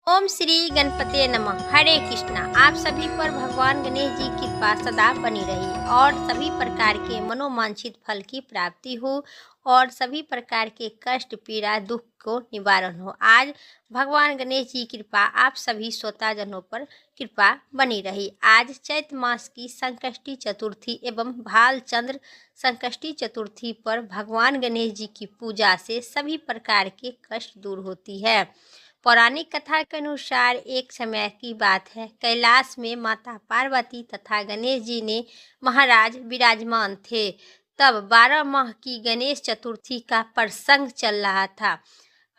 ओम श्री गणपते नमः। हरे कृष्णा। आप सभी पर भगवान गणेश जी की कृपा सदा बनी रही और सभी प्रकार के मनोवांछित फल की प्राप्ति हो और सभी प्रकार के कष्ट पीड़ा दुख को निवारण हो। आज भगवान गणेश जी की कृपा आप सभी श्रोताजनों पर कृपा बनी रही। आज चैत्र मास की संकष्टी चतुर्थी एवं भालचंद्र संकष्टी चतुर्थी पर भगवान गणेश जी की पूजा से सभी प्रकार के कष्ट दूर होती है। पौराणिक कथा के अनुसार एक समय की बात है, कैलाश में माता पार्वती तथा गणेश जी ने महाराज विराजमान थे। तब 12 माह की गणेश चतुर्थी का प्रसंग चल रहा था।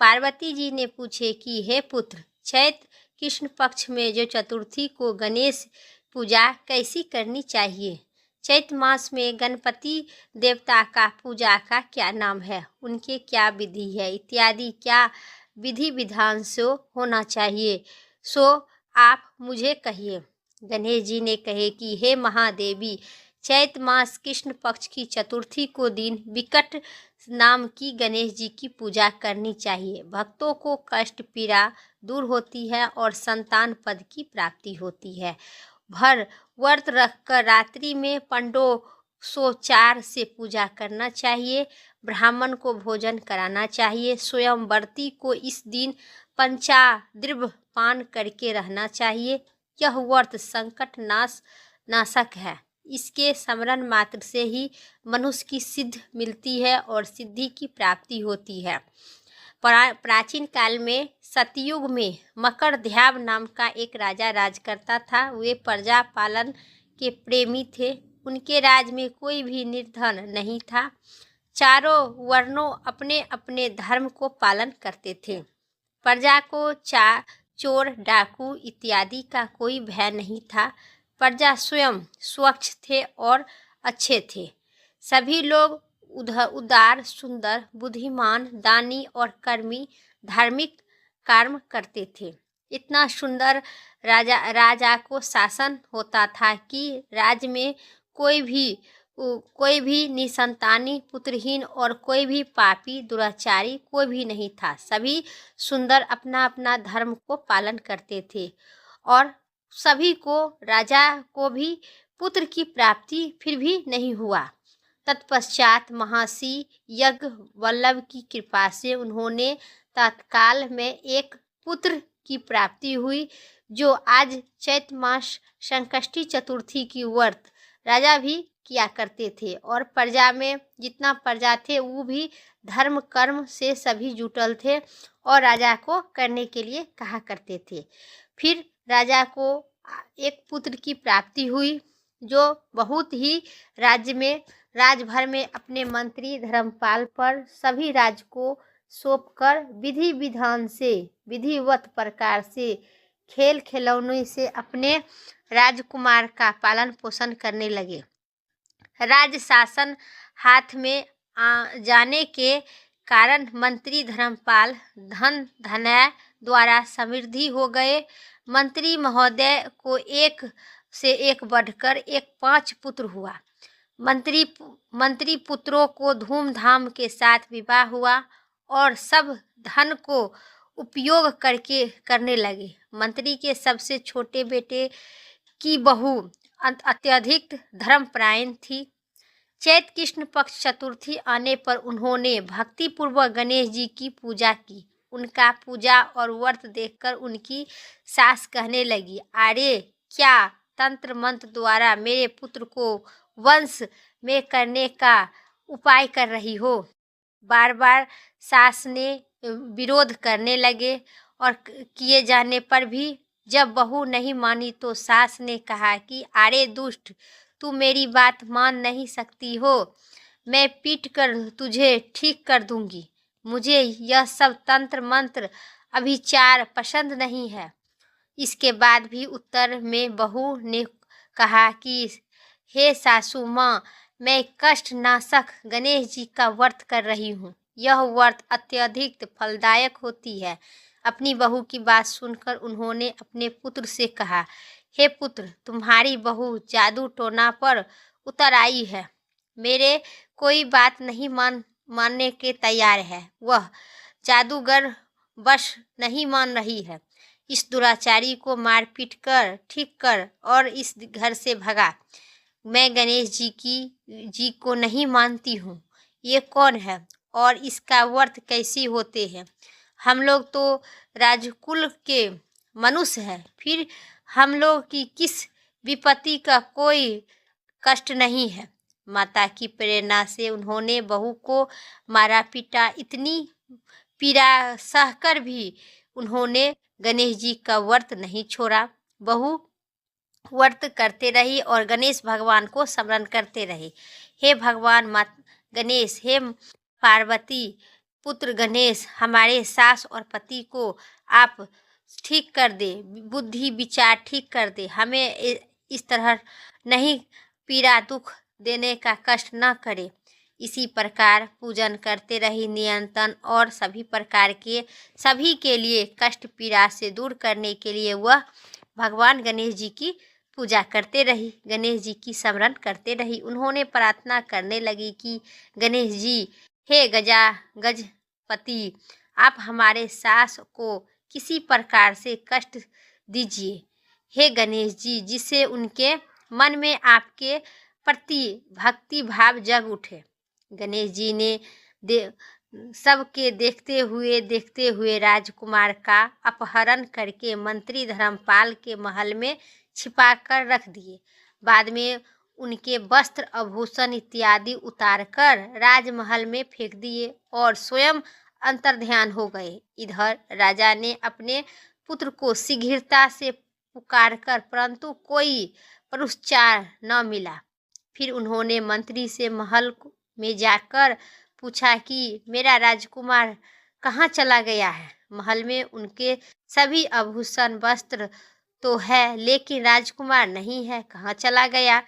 पार्वती जी ने पूछे कि हे पुत्र, चैत्र कृष्ण पक्ष में जो चतुर्थी को गणेश पूजा कैसी करनी चाहिए? चैत्र मास में गणपति देवता का पूजा का क्या नाम है, उनके क्या विधि है इत्यादि क्या विधि विधान से होना चाहिए, सो आप मुझे कहिए। गणेश जी ने कहे कि हे महादेवी, चैत्र मास कृष्ण पक्ष की चतुर्थी को दिन विकट नाम की गणेश जी की पूजा करनी चाहिए। भक्तों को कष्ट पीड़ा दूर होती है और संतान पद की प्राप्ति होती है। भर व्रत रखकर रात्रि में पंडों से पूजा करना चाहिए। ब्राह्मण को भोजन कराना चाहिए। स्वयं व्रती को इस दिन पंचाद्रव्य पान करके रहना चाहिए। यह व्रत संकट नाशक है। इसके स्मरण मात्र से ही मनुष्य की सिद्ध मिलती है और सिद्धि की प्राप्ति होती है। प्राचीन काल में सतयुग में मकरध्याव नाम का एक राजा राज करता था। वे प्रजा पालन के प्रेमी थे। उनके राज में कोई भी निर्धन नहीं था। चारों वर्णों अपने अपने धर्म को पालन करते थे। प्रजा को चोर डाकू इत्यादि का कोई भय नहीं था। प्रजा स्वयं स्वच्छ थे और अच्छे थे। सभी लोग उदार, सुंदर, बुद्धिमान, दानी और कर्मी धार्मिक कर्म करते थे। इतना सुंदर राजा को शासन होता था कि राज्य में कोई भी निसंतानी, पुत्रहीन और कोई भी पापी दुराचारी कोई भी नहीं था। सभी सुंदर अपना अपना धर्म को पालन करते थे और सभी को, राजा को भी पुत्र की प्राप्ति फिर भी नहीं हुआ। तत्पश्चात महर्षि याज्ञवल्क्य की कृपा से उन्होंने तत्काल में एक पुत्र की प्राप्ति हुई, जो आज चैत्र मास संकष्टी चतुर्थी की व्रत राजा भी किया करते थे और प्रजा में जितना प्रजा थे वो भी धर्म कर्म से सभी जुटल थे और राजा को करने के लिए कहा करते थे। फिर राजा को एक पुत्र की प्राप्ति हुई, जो बहुत ही राजभर में अपने मंत्री धर्मपाल पर सभी राज्य को सौंपकर विधि विधान से, विधिवत प्रकार से, खेल खिलौने से अपने राजकुमार का पालन पोषण करने लगे। राज्य शासन हाथ में जाने के कारण मंत्री धर्मपाल धनय द्वारा समृद्धि हो गए। मंत्री महोदय को एक से एक बढ़कर 5 पुत्र हुआ। मंत्री पुत्रों को धूमधाम के साथ विवाह हुआ और सब धन को उपयोग करने लगे। मंत्री के सबसे छोटे बेटे की बहू अत्यधिक धर्मपरायण थी। चैत्र कृष्ण पक्ष चतुर्थी आने पर उन्होंने भक्तिपूर्वक गणेश जी की पूजा की। उनका पूजा और व्रत देखकर उनकी सास कहने लगी, अरे क्या तंत्र मंत्र द्वारा मेरे पुत्र को वंश में करने का उपाय कर रही हो? बार बार सास ने विरोध करने लगे और किए जाने पर भी जब बहू नहीं मानी तो सास ने कहा कि अरे दुष्ट, तू मेरी बात मान नहीं सकती हो, मैं पीट कर तुझे ठीक कर दूंगी। मुझे यह सब तंत्र मंत्र अभिचार पसंद नहीं है। इसके बाद भी उत्तर में बहू ने कहा कि हे सासू माँ, मैं कष्ट नाशक गणेश जी का व्रत कर रही हूँ। यह व्रत अत्यधिक फलदायक होती है। अपनी बहू की बात सुनकर उन्होंने अपने पुत्र से कहा, हे पुत्र, तुम्हारी बहू जादू टोना पर उतर आई है। मेरे कोई बात नहीं मानने के तैयार है। वह जादूगर बस नहीं मान रही है। इस दुराचारी को मार पीट कर ठीक कर और इस घर से भगा। मैं गणेश जी को नहीं मानती हूँ। ये कौन है और इसका व्रत कैसी होते हैं? हम लोग तो राजकुल के मनुष्य हैं, फिर हम लोग की किस विपत्ति का कोई कष्ट नहीं है। माता की प्रेरणा से उन्होंने बहू को मारा पीटा। इतनी पीड़ा सहकर भी उन्होंने गणेश जी का व्रत नहीं छोड़ा। बहू व्रत करते रही और गणेश भगवान को स्मरण करते रहे। हे भगवान माता गणेश, हे पार्वती पुत्र गणेश, हमारे सास और पति को आप ठीक कर दे, बुद्धि विचार ठीक कर दे, हमें इस तरह नहीं पीड़ा दुख देने का कष्ट न करे। इसी प्रकार पूजन करते रही नियंत्रण और सभी के लिए कष्ट पीड़ा से दूर करने के लिए वह भगवान गणेश जी की पूजा करते रही, गणेश जी की स्मरण करते रही। उन्होंने प्रार्थना करने लगी कि गणेश जी, हे गजपति, आप हमारे सास को किसी प्रकार से कष्ट दीजिए। हे गणेश जी, जिससे उनके मन में आपके प्रति भक्ति भाव जग उठे। गणेश जी ने सबके देखते हुए राजकुमार का अपहरण करके मंत्री धर्मपाल के महल में छिपा कर रख दिए। बाद में उनके वस्त्र आभूषण इत्यादि उतारकर राजमहल में फेंक दिए और स्वयं अंतर्ध्यान हो गए। इधर राजा ने अपने पुत्र को शीघ्रता से पुकारकर, परंतु कोई पुरस्कार न मिला। फिर उन्होंने मंत्री से महल में जाकर पूछा कि मेरा राजकुमार कहाँ चला गया है? महल में उनके सभी आभूषण वस्त्र तो है, लेकिन राजकुमार नहीं है, कहाँ चला गया?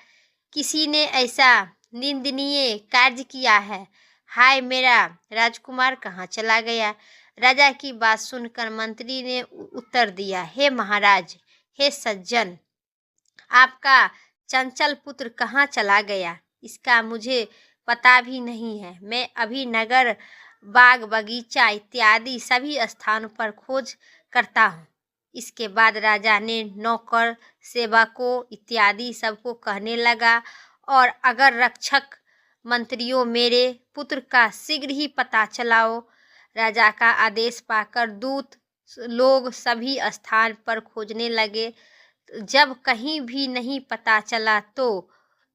किसी ने ऐसा निंदनीय कार्य किया है। हाय, मेरा राजकुमार कहाँ चला गया? राजा की बात सुनकर मंत्री ने उत्तर दिया, हे महाराज, हे सज्जन, आपका चंचल पुत्र कहाँ चला गया इसका मुझे पता भी नहीं है। मैं अभी नगर, बाग बगीचा इत्यादि सभी स्थानों पर खोज करता हूँ। इसके बाद राजा ने नौकर सेवकों इत्यादि सबको कहने लगा, और अगर रक्षक मंत्रियों, मेरे पुत्र का शीघ्र ही पता चलाओ। राजा का आदेश पाकर दूत लोग सभी स्थान पर खोजने लगे। जब कहीं भी नहीं पता चला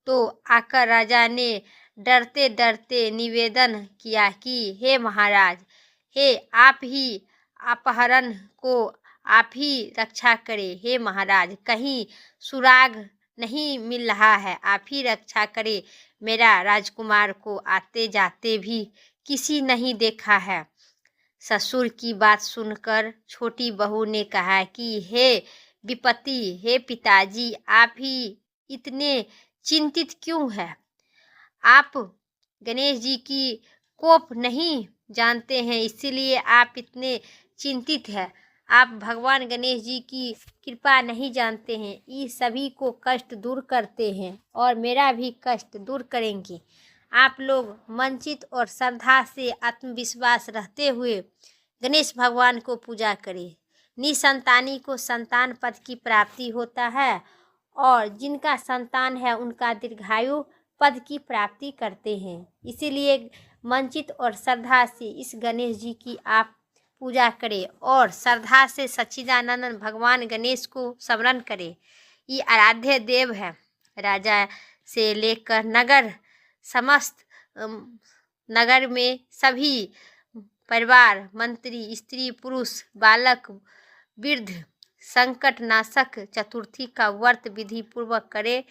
तो आकर राजा ने डरते डरते निवेदन किया कि हे महाराज, हे आप ही अपहरण को आप ही रक्षा करें। हे महाराज, कहीं सुराग नहीं मिल रहा है, आप ही रक्षा करें। मेरा राजकुमार को आते जाते भी किसी नहीं देखा है। ससुर की बात सुनकर छोटी बहू ने कहा कि हे विपत्ति, हे पिताजी, आप ही इतने चिंतित क्यों हैं? आप गणेश जी की कोप नहीं जानते हैं, इसीलिए आप इतने चिंतित हैं। आप भगवान गणेश जी की कृपा नहीं जानते हैं। ये सभी को कष्ट दूर करते हैं और मेरा भी कष्ट दूर करेंगे। आप लोग मनचित और श्रद्धा से आत्मविश्वास रहते हुए गणेश भगवान को पूजा करें। निसंतानी को संतान पद की प्राप्ति होता है, और जिनका संतान है उनका दीर्घायु पद की प्राप्ति करते हैं। इसीलिए मनचित और श्रद्धा से इस गणेश जी की आप पूजा करें और श्रद्धा से सच्चिदानंद भगवान गणेश को स्मरण करें। ये आराध्य देव है। राजा से लेकर नगर, समस्त नगर में सभी परिवार, मंत्री, स्त्री, पुरुष, बालक, वृद्ध संकट नाशक चतुर्थी का व्रत विधि पूर्वक करे।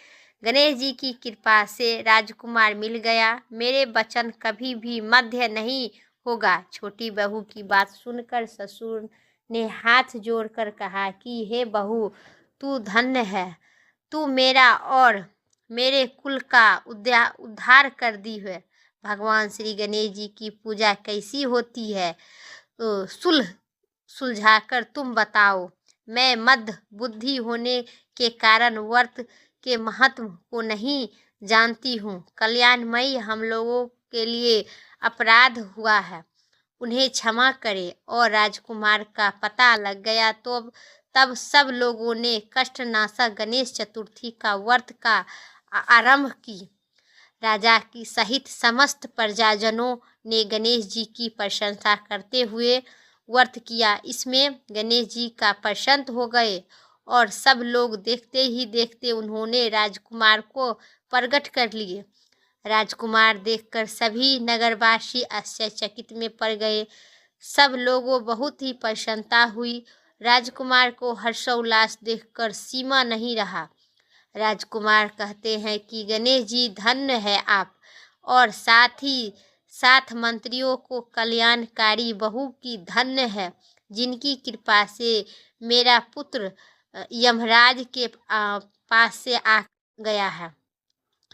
गणेश जी की कृपा से राजकुमार मिल गया। मेरे वचन कभी भी मध्य नहीं होगा। छोटी बहू की बात सुनकर ससुर ने हाथ जोड़कर कहा कि हे बहू, तू धन्य है, तू मेरा और मेरे कुल का उद्धार कर दी है। भगवान श्री गणेश जी की पूजा कैसी होती है, सुलझाकर तुम बताओ। मैं मध्य बुद्धि होने के कारण व्रत के महत्व को नहीं जानती हूँ। कल्याणमयी हम लोगों के लिए अपराध हुआ है, उन्हें क्षमा करे। और राजकुमार का पता लग गया तो तब सब लोगों ने कष्टनाशक गणेश चतुर्थी का व्रत का आरंभ की। राजा की सहित समस्त प्रजाजनों ने गणेश जी की प्रशंसा करते हुए व्रत किया। इसमें गणेश जी का प्रसन्न हो गए और सब लोग देखते ही देखते उन्होंने राजकुमार को प्रकट कर लिए। राजकुमार देखकर सभी नगरवासी आश्चर्यचकित में पड़ गए। सब लोगों बहुत ही प्रसन्नता हुई। राजकुमार को हर्षोल्लास देखकर सीमा नहीं रहा। राजकुमार कहते हैं कि गणेश जी धन्य है आप, और साथ ही साथ मंत्रियों को कल्याणकारी बहू की धन्य है, जिनकी कृपा से मेरा पुत्र यमराज के पास से आ गया है,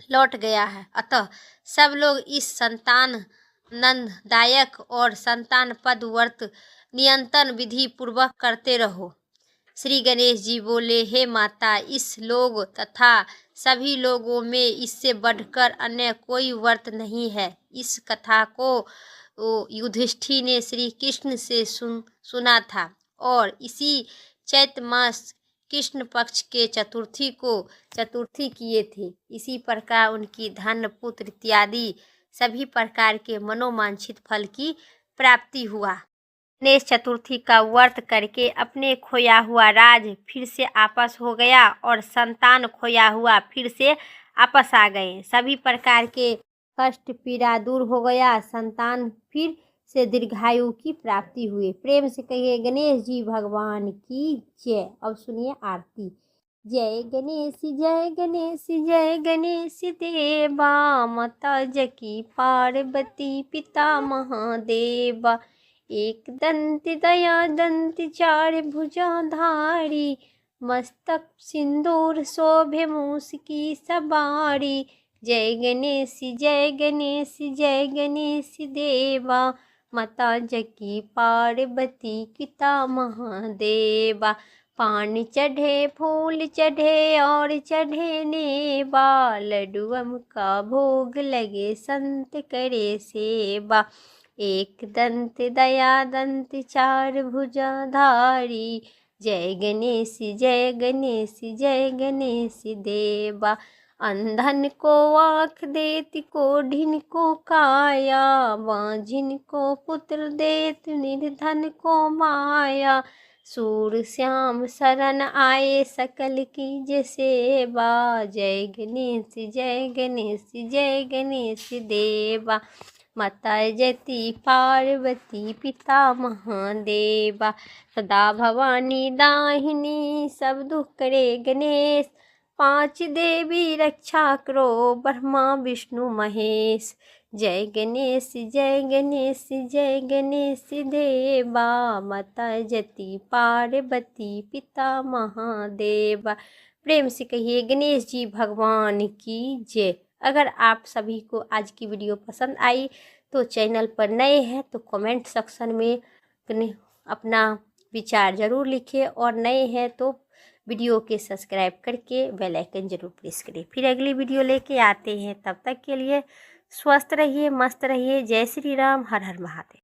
लौट गया है। अतः सब लोग इस संतान नंददायक और संतान पद व्रत नियंत्रण विधि पूर्वक करते रहो। श्री गणेश जी बोले, हे माता, इस लोग तथा सभी लोगों में इससे बढ़कर अन्य कोई व्रत नहीं है। इस कथा को युधिष्ठिर ने श्री कृष्ण से सुना था और इसी चैत्र मास कृष्ण पक्ष के चतुर्थी किए थे। इसी प्रकार उनकी धन पुत्र इत्यादि सभी प्रकार के मनोवांछित फल की प्राप्ति हुआ। गणेश चतुर्थी का व्रत करके अपने खोया हुआ राज फिर से आपस हो गया और संतान खोया हुआ फिर से आपस आ गए। सभी प्रकार के कष्ट पीड़ा दूर हो गया। संतान फिर से दीर्घायु की प्राप्ति हुई। प्रेम से कहिए गणेश जी भगवान की जय। अब सुनिए आरती। जय गणेश जय गणेश जय गणेश देवा, माता जकी पार्वती पिता महादेवा। एक दंत दया दंत चार भुजाधारी, मस्तक सिंदूर शोभे मूस की सवारी। जय गणेश जय गणेश जय गणेश देवा, माता जकी पार्वती पिता महादेवा। पान चढ़े फूल चढ़े और चढ़े नेवा, लड्डुअम का भोग लगे संत करे सेवा। एक दंत दया दंत चार भुजाधारी, जय गणेश जय गणेश जय गणेश देवा। अंधन को आँख देत कोढ़िन को काया, बांझिन को पुत्र देत निर्धन को माया। सूर श्याम शरण आए सकल की सेवा, जय गणेश जय गणेश जय गणेश देवा। माता जति पार्वती पिता महादेवा, सदा भवानी दाहिनी सब दुख करे गणेश। पांच देवी रक्षा करो ब्रह्मा विष्णु महेश। जय गणेश जय गणेश जय गणेश देवा, माता जति पार्वती पिता महादेवा। प्रेम से कहिए गणेश जी भगवान की जय। अगर आप सभी को आज की वीडियो पसंद आई तो चैनल पर नए हैं तो कमेंट सेक्शन में अपना विचार ज़रूर लिखें, और नए हैं तो वीडियो के सब्सक्राइब करके बेल आइकन ज़रूर प्रेस करें। फिर अगली वीडियो लेके आते हैं, तब तक के लिए स्वस्थ रहिए, मस्त रहिए। जय श्री राम, हर हर महादेव।